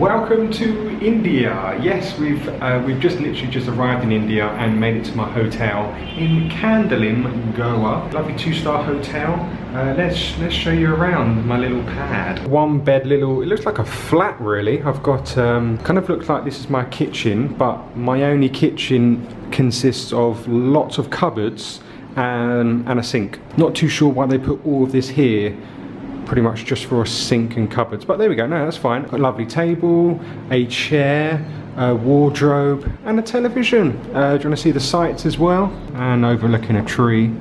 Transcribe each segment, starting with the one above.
Welcome to India. Yes, we've just literally arrived in India and made it to my hotel in Candalim, Goa. Lovely 2-star hotel. Let's show you around my little pad. One bed, it looks like a flat really. I've got kind of looks like this is my kitchen, but my only kitchen consists of lots of cupboards and a sink. Not too sure why they put all of this here. Pretty much just for a sink and cupboards, but there we go. No, that's fine. Got a lovely table, a chair, a wardrobe, and a television. Do you want to see the sights as well? And overlooking a tree.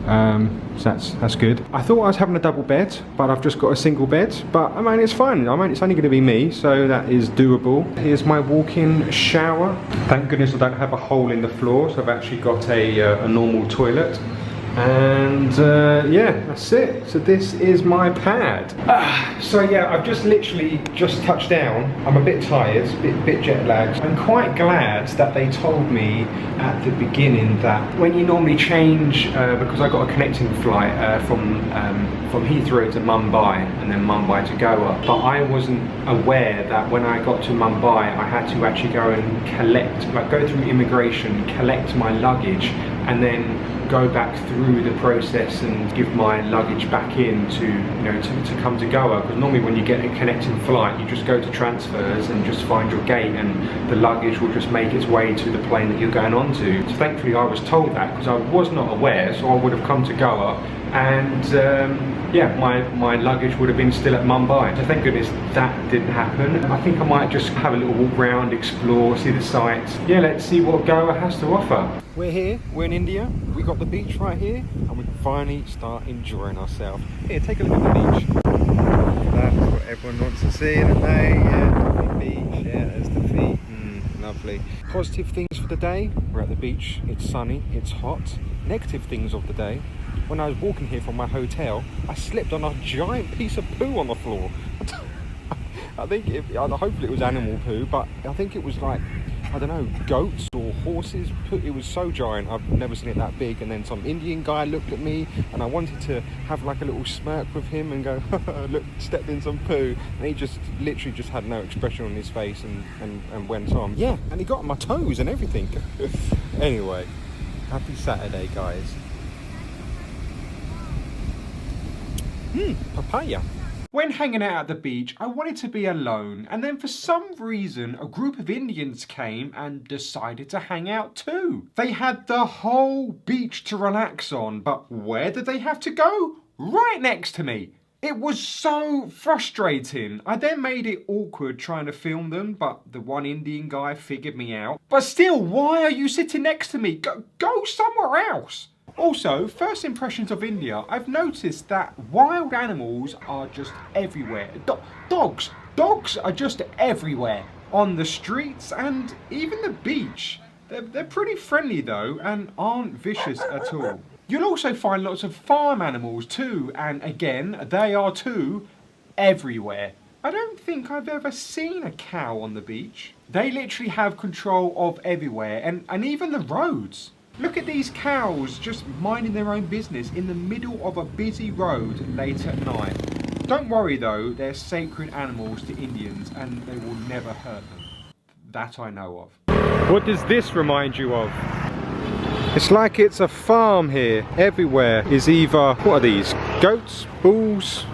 So that's good. I thought I was having a double bed, but I've just got a single bed. But I mean, it's fine. I mean, it's only going to be me, so that is doable. Here's my walk-in shower. Thank goodness I don't have a hole in the floor, so I've actually got a normal toilet. And yeah, that's it. So this is my pad. So yeah, I've just literally touched down. I'm a bit tired, bit jet lagged. I'm quite glad that they told me at the beginning that when you normally change, because I got a connecting flight from Heathrow to Mumbai and then Mumbai to Goa, but I wasn't aware that when I got to Mumbai I had to actually go and go through immigration, collect my luggage, and then go back through the process and give my luggage back in to come to Goa. Because normally when you get a connecting flight, you just go to transfers and just find your gate, and the luggage will just make its way to the plane that you're going on to. So thankfully I was told that, because I was not aware, so I would have come to Goa and yeah, my luggage would have been still at Mumbai. So thank goodness that didn't happen. I think I might just have a little walk around, explore, see the sights. Yeah, let's see what Goa has to offer. We're here, we're in India. We got the beach right here, and we can finally start enjoying ourselves. Here, take a look at the beach. That's what everyone wants to see, don't they? Yeah, lovely beach. Yeah, there's the feet. Lovely. Positive things for the day. We're at the beach. It's sunny. It's hot. Negative things of the day. When I was walking here from my hotel, I slipped on a giant piece of poo on the floor. I think, hopefully it was animal poo, but I think it was like, I don't know, goats or horses poo. It was so giant, I've never seen it that big. And then some Indian guy looked at me, and I wanted to have like a little smirk with him and go, look, stepped in some poo. And he just literally just had no expression on his face and went on. Yeah, and he got on my toes and everything. Anyway, happy Saturday, guys. Papaya. When hanging out at the beach, I wanted to be alone, and then for some reason a group of Indians came and decided to hang out too. They had the whole beach to relax on, but where did they have to go? Right next to me. It was so frustrating. I then made it awkward trying to film them, but the one Indian guy figured me out. But still, why are you sitting next to me? Go somewhere else. Also, first impressions of India, I've noticed that wild animals are just everywhere. Dogs are just everywhere. On the streets and even the beach. They're pretty friendly though, and aren't vicious at all. You'll also find lots of farm animals too, and again, they are too everywhere. I don't think I've ever seen a cow on the beach. They literally have control of everywhere, and even the roads. Look at these cows just minding their own business in the middle of a busy road late at night. Don't worry though, they're sacred animals to Indians and they will never hurt them. That I know of. What does this remind you of? It's like it's a farm here. Everywhere is either, what are these? Goats? Bulls?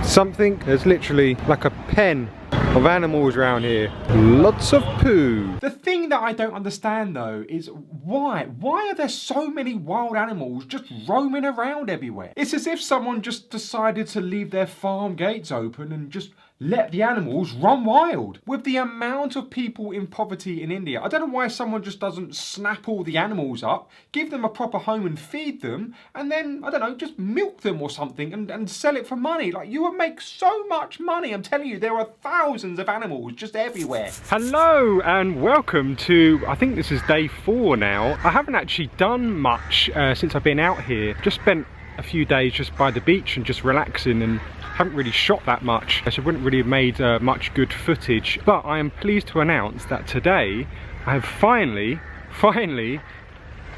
Something? There's literally like a pen of animals around here. Lots of poo. The thing that I don't understand though is why are there so many wild animals just roaming around everywhere? It's as if someone just decided to leave their farm gates open and just let the animals run wild. With the amount of people in poverty in India, I don't know why someone just doesn't snap all the animals up, give them a proper home and feed them, and then, I don't know, just milk them or something and sell it for money. Like, you would make so much money. I'm telling you, there are thousands of animals just everywhere. Hello and welcome to, I think this is day 4 now. I haven't actually done much since I've been out here. Just spent a few days just by the beach and just relaxing, and haven't really shot that much, so I wouldn't really have made much good footage. But I am pleased to announce that today I have finally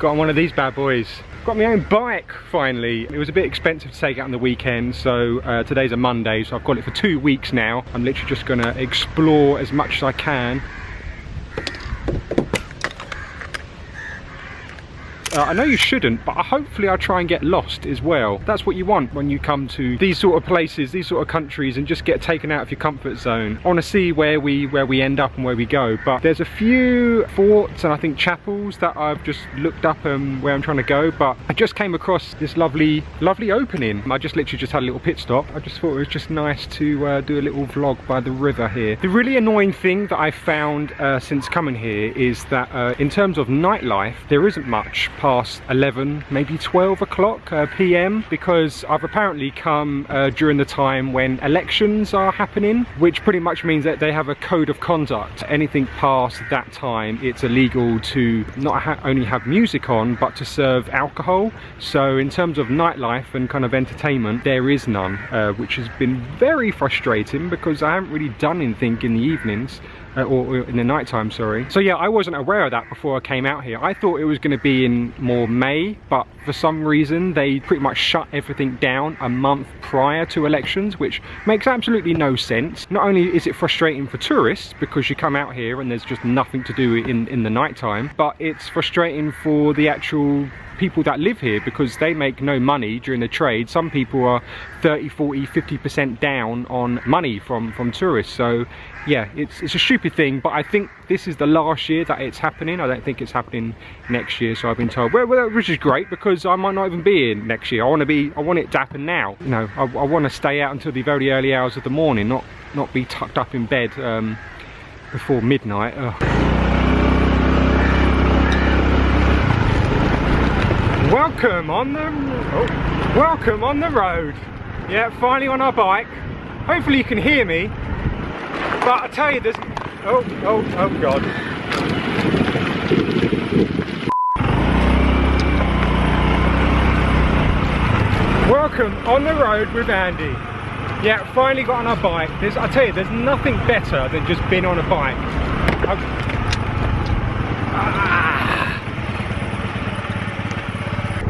Got on one of these bad boys. Got my own bike finally. It was a bit expensive to take out on the weekend, so today's a Monday, so I've got it for 2 weeks now. I'm literally just gonna explore as much as I can. I know you shouldn't, but hopefully I'll try and get lost as well. That's what you want when you come to these sort of places, these sort of countries, and just get taken out of your comfort zone. I want to see where we end up and where we go. But there's a few forts and I think chapels that I've just looked up where I'm trying to go. But I just came across this lovely opening. I just literally just had a little pit stop. I just thought it was just nice to do a little vlog by the river here. The really annoying thing that I've found since coming here is that in terms of nightlife, there isn't much past 11, maybe 12 o'clock PM, because I've apparently come during the time when elections are happening, which pretty much means that they have a code of conduct. Anything past that time, it's illegal to not only have music on, but to serve alcohol. So in terms of nightlife and kind of entertainment, there is none, which has been very frustrating because I haven't really done anything in the evenings. Or in the night time, sorry. So yeah, I wasn't aware of that before I came out here. I thought it was going to be in more May, but for some reason they pretty much shut everything down a month prior to elections, which makes absolutely no sense. Not only is it frustrating for tourists because you come out here and there's just nothing to do in the night time, but it's frustrating for the actual people that live here because they make no money during the trade. Some people are 30, 40, 50% down on money from tourists. So yeah, it's a stupid thing, but I think this is the last year that it's happening. I don't think it's happening next year, so I've been told. Well, which is great because I might not even be here next year. I want it to happen now. You know, I want to stay out until the very early hours of the morning, not be tucked up in bed before midnight. Ugh. Welcome on the road. Yeah, finally on our bike. Hopefully you can hear me. But I tell you, there's oh god. Welcome on the road with Andy. Yeah, finally got on our bike. I tell you, there's nothing better than just being on a bike.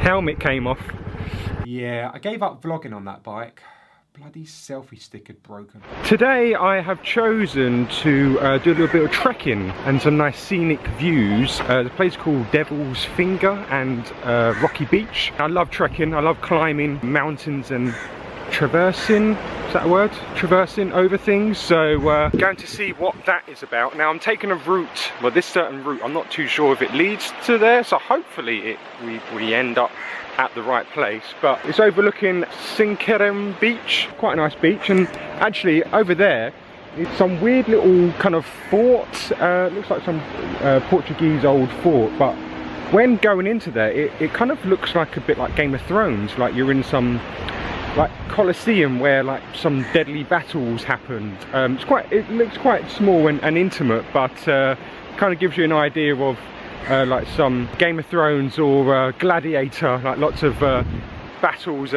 Helmet came off. Yeah, I gave up vlogging on that bike. Bloody selfie stick had broken. Today I have chosen to do a little bit of trekking and some nice scenic views. There's a place called Devil's Finger and Rocky Beach. I love trekking, I love climbing mountains and traversing, is that a word? Traversing over things. So going to see what that is about. Now I'm taking a route, well this certain route, I'm not too sure if it leads to there, so hopefully we end up at the right place, but it's overlooking Sinkerem Beach, quite a nice beach, and actually over there is some weird little kind of fort, looks like some Portuguese old fort, but when going into there it kind of looks like a bit like Game of Thrones, like you're in some like Colosseum where like some deadly battles happened. It looks quite small and intimate, but kind of gives you an idea of like some Game of Thrones or Gladiator, like lots of battles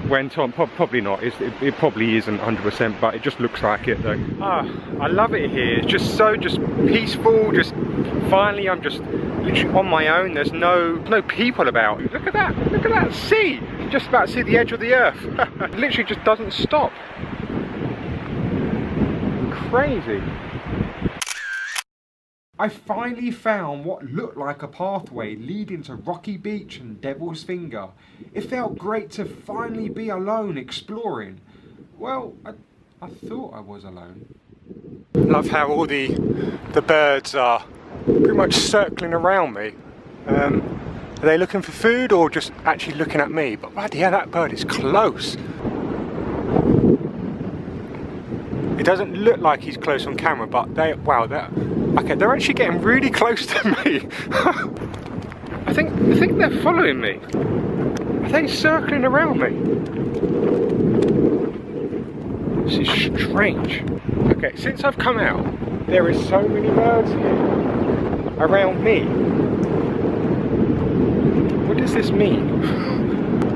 went on. Probably not, it probably isn't 100%, but it just looks like it though. I love it here. It's just so peaceful. Just finally I'm just literally on my own. There's no people about. Look at that sea. You just about see the edge of the earth. It literally just doesn't stop. Crazy. I finally found what looked like a pathway leading to Rocky Beach and Devil's Finger. It felt great to finally be alone exploring. Well, I thought I was alone. Love how all the birds are pretty much circling around me. Are they looking for food or just actually looking at me? But bloody hell, that bird is close. It doesn't look like he's close on camera, but they're actually getting really close to me. I think they're following me. Are they circling around me? This is strange. Okay, since I've come out, there is so many birds here around me. What does this mean?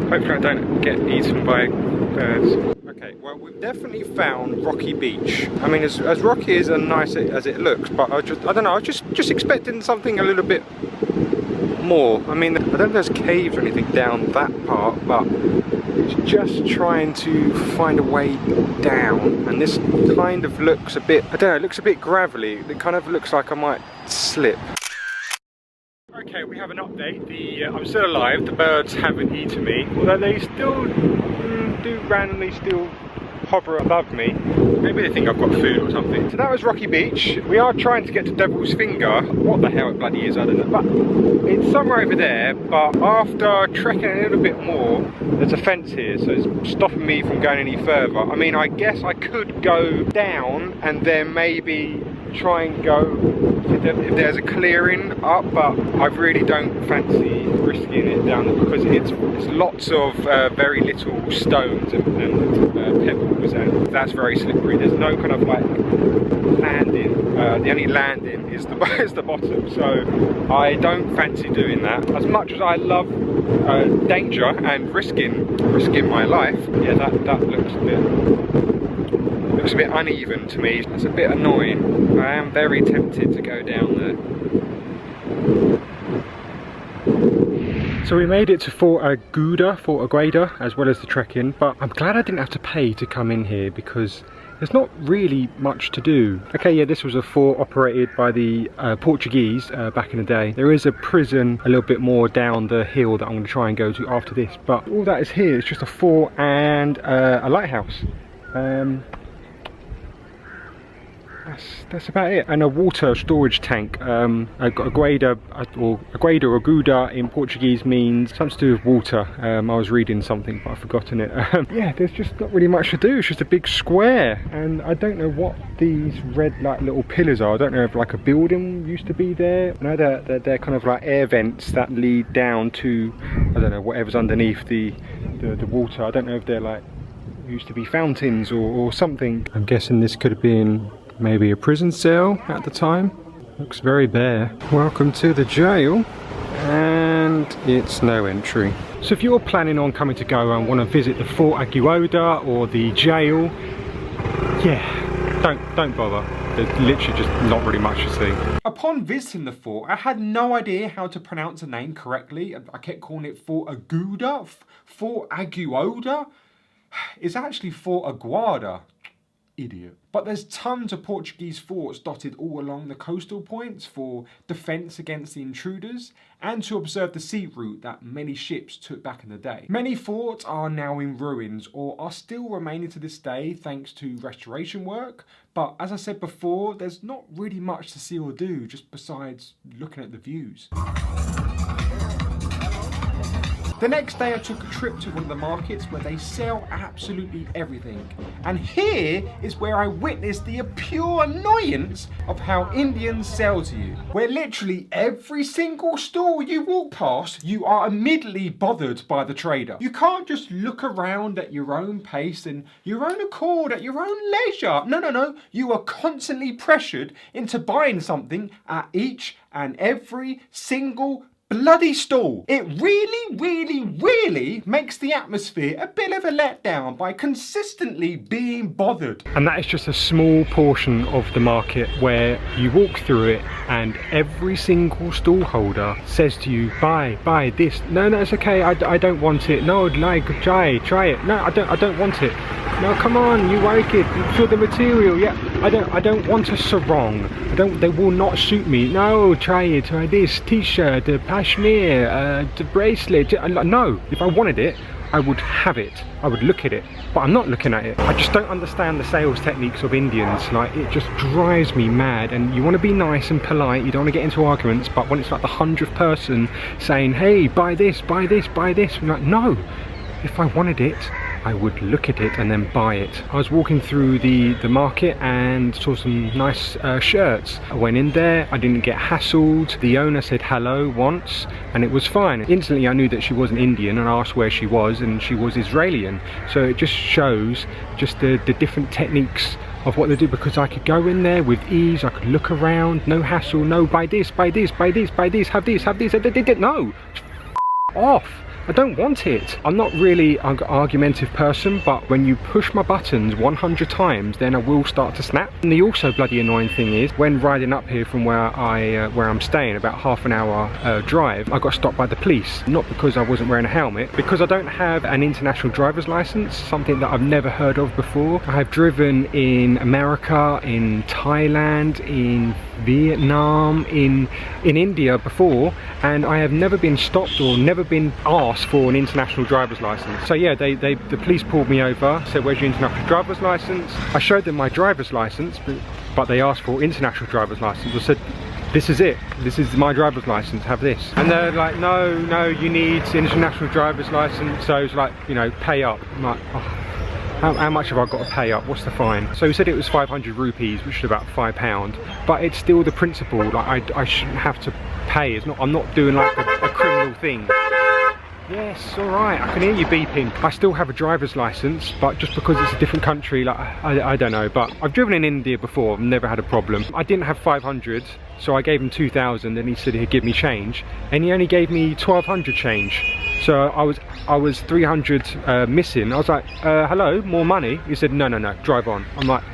Hopefully I don't get eaten by birds. Okay, well we've definitely found Rocky Beach. I mean, as rocky as nice as it looks, but I don't know, I was just expecting something a little bit more. I mean, I don't know if there's caves or anything down that part, but it's just trying to find a way down. And this kind of looks a bit, I don't know, it looks a bit gravelly. It kind of looks like I might slip. Okay, we have an update. I'm still alive. The birds haven't eaten me, although they still do randomly still hover above me. Maybe they think I've got food or something. So that was Rocky Beach. We are trying to get to Devil's Finger. What the hell it bloody is, I don't know. But it's somewhere over there. But after trekking a little bit more, there's a fence here, so it's stopping me from going any further. I mean, I guess I could go down and then maybe try and go if there's a clearing up, but I really don't fancy risking it down there because it's lots of very little stones and pebbles, and that's very slippery. There's no kind of like landing. The only landing is the bottom, so I don't fancy doing that. As much as I love danger and risking my life, yeah, that looks a bit uneven to me. It's a bit annoying. I am very tempted to go down there. So we made it to Fort Aguada, as well as the trekking, but I'm glad I didn't have to pay to come in here because there's not really much to do. Okay, yeah, this was a fort operated by the Portuguese back in the day. There is a prison a little bit more down the hill that I'm going to try and go to after this, but all that is here is just a fort and a lighthouse. That's about it, and a water storage tank. Aguada or Aguda in Portuguese means something to do with water. I was reading something but I've forgotten it. Yeah, there's just not really much to do. It's just a big square, and I don't know what these red like little pillars are. I don't know if like a building used to be there. I know they're kind of like air vents that lead down to, I don't know, whatever's underneath the water. I don't know if they're like used to be fountains or something. I'm guessing this could have been maybe a prison cell at the time. Looks very bare. Welcome to the jail, and it's no entry. So if you're planning on coming to Goa and want to visit the Fort Aguada or the jail, yeah, don't bother. There's literally just not really much to see. Upon visiting the fort, I had no idea how to pronounce the name correctly. I kept calling it Fort Aguada. Fort Aguada. It's actually Fort Aguada. Idiot. But there's tons of Portuguese forts dotted all along the coastal points for defence against the intruders and to observe the sea route that many ships took back in the day. Many forts are now in ruins or are still remaining to this day thanks to restoration work, but as I said before, there's not really much to see or do just besides looking at the views. The next day I took a trip to one of the markets where they sell absolutely everything. And here is where I witnessed the pure annoyance of how Indians sell to you. Where literally every single store you walk past, you are immediately bothered by the trader. You can't just look around at your own pace and your own accord, at your own leisure. No. You are constantly pressured into buying something at each and every single bloody stall. It really makes the atmosphere a bit of a letdown by consistently being bothered. And that is just a small portion of the market where you walk through it and every single stall holder says to you, buy this. No, it's okay, I don't want it. No, like, try it. No, I don't want it. No, come on, you like it, feel the material. Yeah, I don't want a sarong. They will not suit me. No, try this t-shirt, the pashmir, the bracelet. No, if I wanted it, I would have it. I would look at it, but I'm not looking at it. I just don't understand the sales techniques of Indians. Like, it just drives me mad. And you want to be nice and polite, you don't want to get into arguments, but when it's like the 100th person saying, hey, buy this, I'm like, no, if I wanted it, I would look at it and then buy it. I was walking through the market and saw some nice shirts. I went in there, I didn't get hassled. The owner said hello once and it was fine. Instantly I knew that she wasn't Indian and I asked where she was, and she was Israeli. So it just shows just the different techniques of what they do, because I could go in there with ease, I could look around, no hassle, no buy this, have this. No, off. I don't want it. I'm not really an argumentative person, but when you push my buttons 100 times, then I will start to snap. And the also bloody annoying thing is, when riding up here from where I'm staying, about half an hour drive, I got stopped by the police. Not because I wasn't wearing a helmet, because I don't have an international driver's license, something that I've never heard of before. I have driven in America, in Thailand, in Vietnam, in India before, and I have never been stopped or never been asked for an international driver's license. So yeah, the police pulled me over, said, where's your international driver's license? I showed them my driver's license, but they asked for international driver's license. I said, this is it, this is my driver's license, have this. And they're like, no, you need international driver's license. So it's like, you know, pay up. I'm like, oh. How much have I got to pay up? What's the fine? So he said it was 500 rupees, which is about £5, but it's still the principle. Like I shouldn't have to pay. It's not. I'm not doing like a criminal thing. Yes, all right. I can hear you beeping. I still have a driver's license, but just because it's a different country, like I don't know. But I've driven in India before. I've never had a problem. I didn't have 500, so I gave him 2,000, and he said he'd give me change, and he only gave me 1,200 change. So I was 300 missing. I was like, hello, more money? He said, no, drive on. I'm like,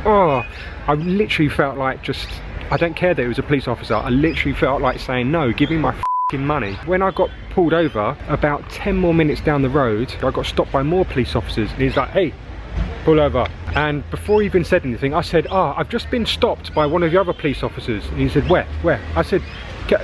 I literally felt like I don't care that it was a police officer. I literally felt like saying, no, give me my money. When I got pulled over, about 10 more minutes down the road, I got stopped by more police officers, and he's like, hey, pull over. And before he even said anything, I said, I've just been stopped by one of the other police officers. And he said, where? I said,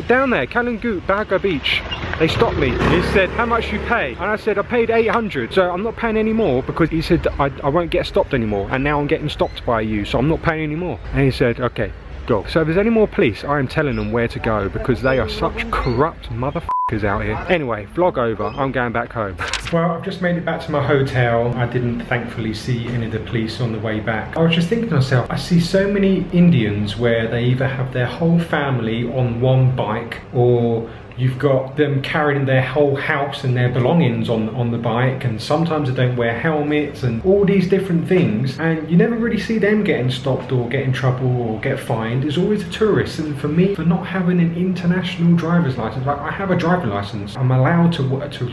down there, Kalangut, Baga Beach. They stopped me. He said, how much you pay? And I said, I paid 800, so I'm not paying any more, because he said, I won't get stopped anymore, and now I'm getting stopped by you, so I'm not paying any more. And he said, okay, go. So if there's any more police, I am telling them where to go, because they are such corrupt motherfuckers out here. Anyway, vlog over. I'm going back home. Well, I've just made it back to my hotel. I didn't thankfully see any of the police on the way back. I was just thinking to myself, I see so many Indians where they either have their whole family on one bike, or you've got them carrying their whole house and their belongings on the bike, and sometimes they don't wear helmets and all these different things, and you never really see them getting stopped or get in trouble or get fined. It's always the tourists. And for me, for not having an international driver's license, like I have a driver's license, I'm allowed to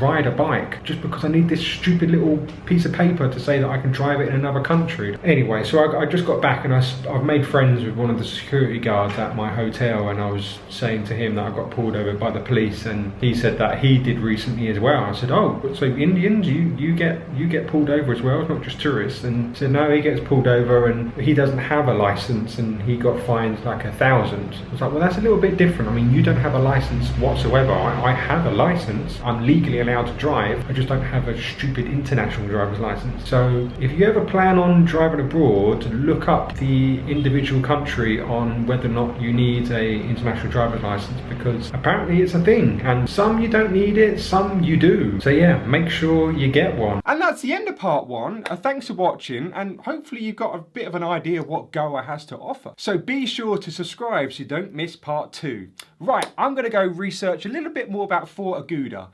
ride a bike just because I need this stupid little piece of paper to say that I can drive it in another country. Anyway, so I just got back, and I've made friends with one of the security guards at my hotel, and I was saying to him that I got pulled over by the police, and he said that he did recently as well. I said, oh, so Indians, you get pulled over as well? It's not just tourists? And he said, no, he gets pulled over and he doesn't have a license, and he got fined like 1,000. I was like, well, that's a little bit different. I mean, you don't have a license whatsoever. I have a license. I'm legally allowed to drive. I just don't have a stupid international driver's license. So if you ever plan on driving abroad, look up the individual country on whether or not you need a international driver's license, because apparently it's a thing, and some you don't need it, some you do. So yeah, make sure you get one. And that's the end of part one. Thanks for watching, and hopefully you've got a bit of an idea of what Goa has to offer. So be sure to subscribe so you don't miss part two. Right, I'm going to go research a little bit more about Fort Aguda.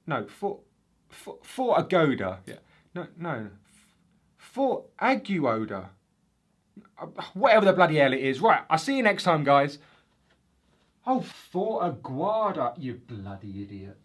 No, Fort Agoda. Yeah. No. Fort Aguoda. Whatever the bloody hell it is. Right, I'll see you next time, guys. Oh, Fort Aguada, you bloody idiot.